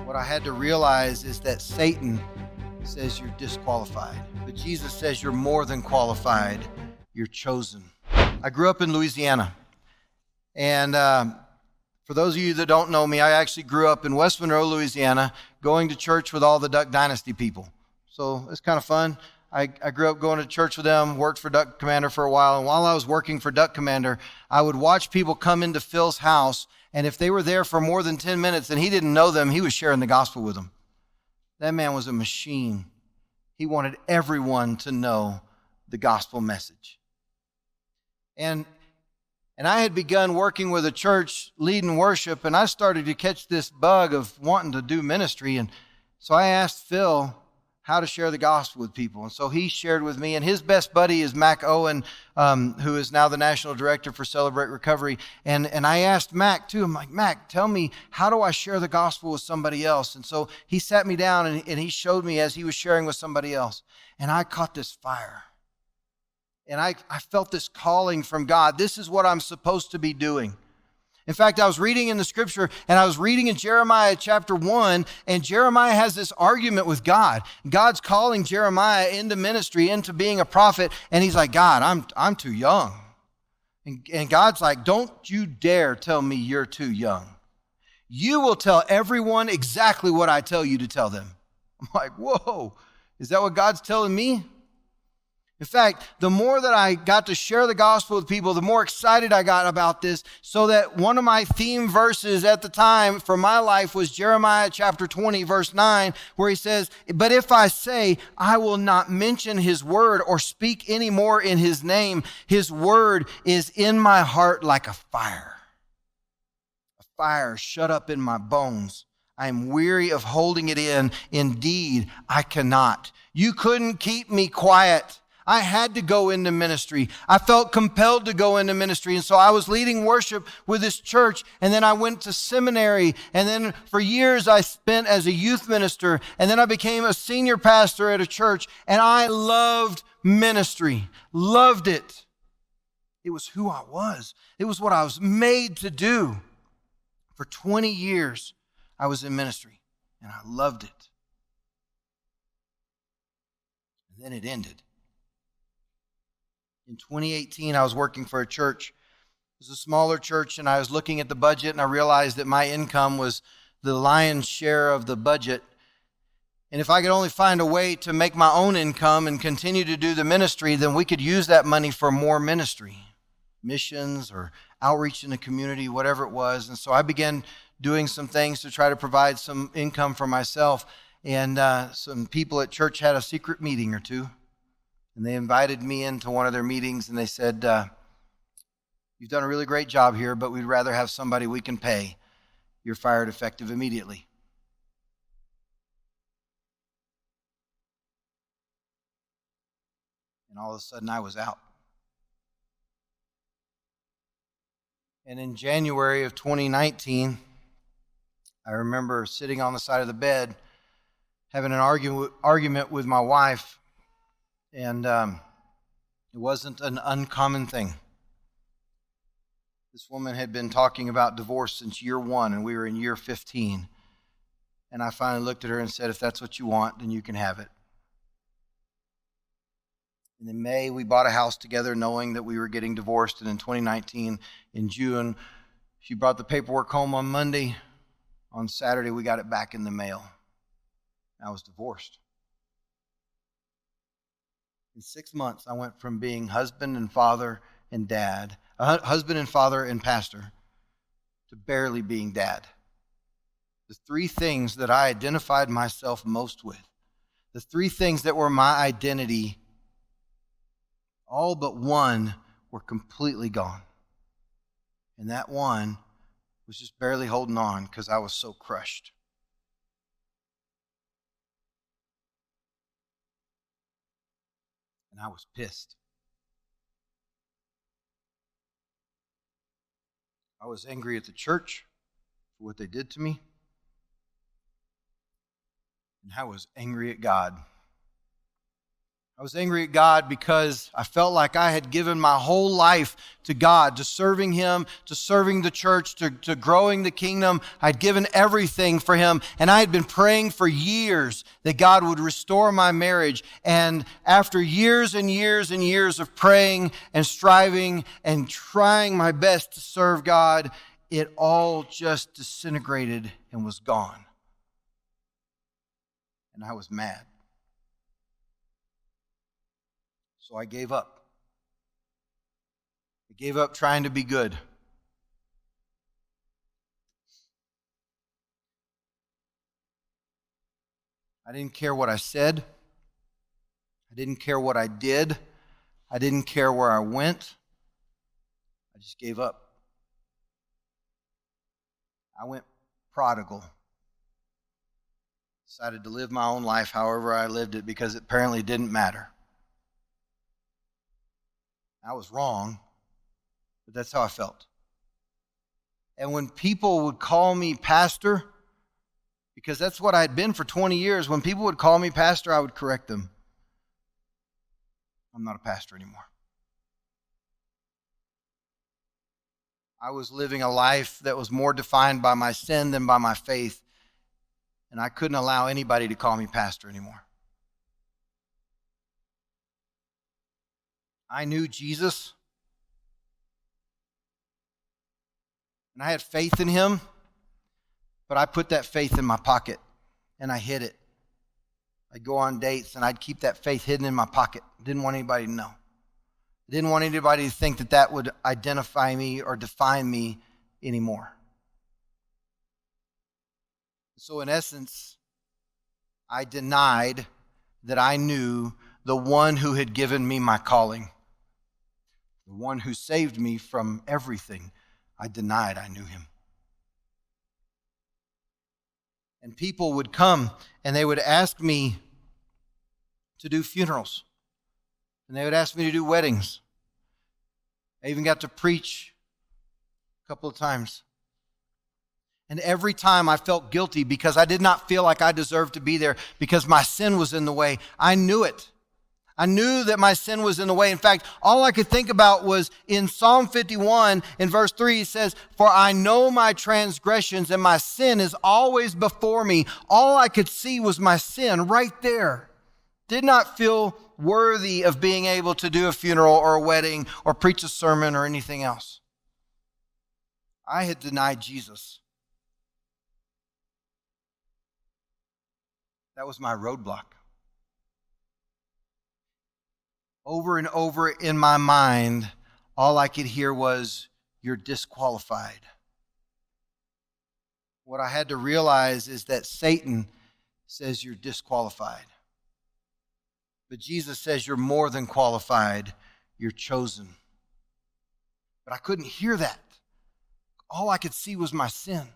What I had to realize is that Satan says you're disqualified, but Jesus says you're more than qualified. You're chosen. I grew up in Louisiana, and for those of you that don't know me, I actually grew up in West Monroe, Louisiana, going to church with all the Duck Dynasty people. So it's kind of fun. I grew up going to church with them, worked for Duck Commander for a while, and while I was working for Duck Commander, I would watch people come into Phil's house, and if they were there for more than 10 minutes and he didn't know them, he was sharing the gospel with them. That man was a machine. He wanted everyone to know the gospel message. And I had begun working with a church leading worship, and I started to catch this bug of wanting to do ministry. And so I asked Phil how to share the gospel with people. And so he shared with me, and his best buddy is Mac Owen, who is now the national director for Celebrate Recovery. And I asked Mac too. I'm like, Mac, tell me, how do I share the gospel with somebody else? And so he sat me down and he showed me as he was sharing with somebody else. And I caught this fire. And I felt this calling from God. This is what I'm supposed to be doing. In fact, I was reading in the scripture, and I was reading in Jeremiah chapter 1, and Jeremiah has this argument with God. God's calling Jeremiah into ministry, into being a prophet, and he's like, God, I'm too young. And God's like, don't you dare tell me you're too young. You will tell everyone exactly what I tell you to tell them. I'm like, whoa, is that what God's telling me? In fact, the more that I got to share the gospel with people, the more excited I got about this, so that one of my theme verses at the time for my life was Jeremiah chapter 20, verse 9, where he says, but if I say I will not mention his word or speak any more in his name, his word is in my heart like a fire shut up in my bones. I am weary of holding it in. Indeed, I cannot. You couldn't keep me quiet. I had to go into ministry. I felt compelled to go into ministry. And so I was leading worship with this church. And then I went to seminary. And then for years I spent as a youth minister. And then I became a senior pastor at a church. And I loved ministry. Loved it. It was who I was. It was what I was made to do. For 20 years I was in ministry. And I loved it. And then it ended. In 2018, I was working for a church. It was a smaller church, and I was looking at the budget, and I realized that my income was the lion's share of the budget. And if I could only find a way to make my own income and continue to do the ministry, then we could use that money for more ministry, missions or outreach in the community, whatever it was. And so I began doing some things to try to provide some income for myself. And some people at church had a secret meeting or two. And they invited me into one of their meetings, and they said, you've done a really great job here, but we'd rather have somebody we can pay. You're fired effective immediately. And all of a sudden, I was out. And in January of 2019, I remember sitting on the side of the bed, having an argument with my wife. And it wasn't an uncommon thing. This woman had been talking about divorce since year 1, and we were in year 15. And I finally looked at her and said, if that's what you want, then you can have it. And in May, we bought a house together knowing that we were getting divorced. And in 2019, in June, she brought the paperwork home on Monday. On Saturday, we got it back in the mail. I was divorced. In 6 months, I went from being husband and father and dad, husband and father and pastor, to barely being dad. The 3 things that I identified myself most with, the 3 things that were my identity, all but one were completely gone. And that one was just barely holding on because I was so crushed. And I was pissed. I was angry at the church for what they did to me. And I was angry at God I was angry at God because I felt like I had given my whole life to God, to serving Him, to serving the church, to growing the kingdom. I'd given everything for Him, and I had been praying for years that God would restore my marriage. And after years and years and years of praying and striving and trying my best to serve God, it all just disintegrated and was gone. And I was mad. So I gave up. I gave up trying to be good. I didn't care what I said. I didn't care what I did. I didn't care where I went. I just gave up. I went prodigal. Decided to live my own life however I lived it because it apparently didn't matter. I was wrong, but that's how I felt. And when people would call me pastor, because that's what I had been for 20 years, when people would call me pastor, I would correct them. I'm not a pastor anymore. I was living a life that was more defined by my sin than by my faith, and I couldn't allow anybody to call me pastor anymore. I knew Jesus, and I had faith in Him, but I put that faith in my pocket, and I hid it. I'd go on dates, and I'd keep that faith hidden in my pocket. Didn't want anybody to know. Didn't want anybody to think that that would identify me or define me anymore. So in essence, I denied that I knew the one who had given me my calling. The one who saved me from everything. I denied I knew Him. And people would come and they would ask me to do funerals. And they would ask me to do weddings. I even got to preach a couple of times. And every time I felt guilty because I did not feel like I deserved to be there because my sin was in the way. I knew it. I knew that my sin was in the way. In fact, all I could think about was in Psalm 51, in verse 3, it says, "For I know my transgressions and my sin is always before me." All I could see was my sin right there. Did not feel worthy of being able to do a funeral or a wedding or preach a sermon or anything else. I had denied Jesus. That was my roadblock. Over and over in my mind, all I could hear was, "You're disqualified." What I had to realize is that Satan says you're disqualified. But Jesus says you're more than qualified, you're chosen. But I couldn't hear that. All I could see was my sin.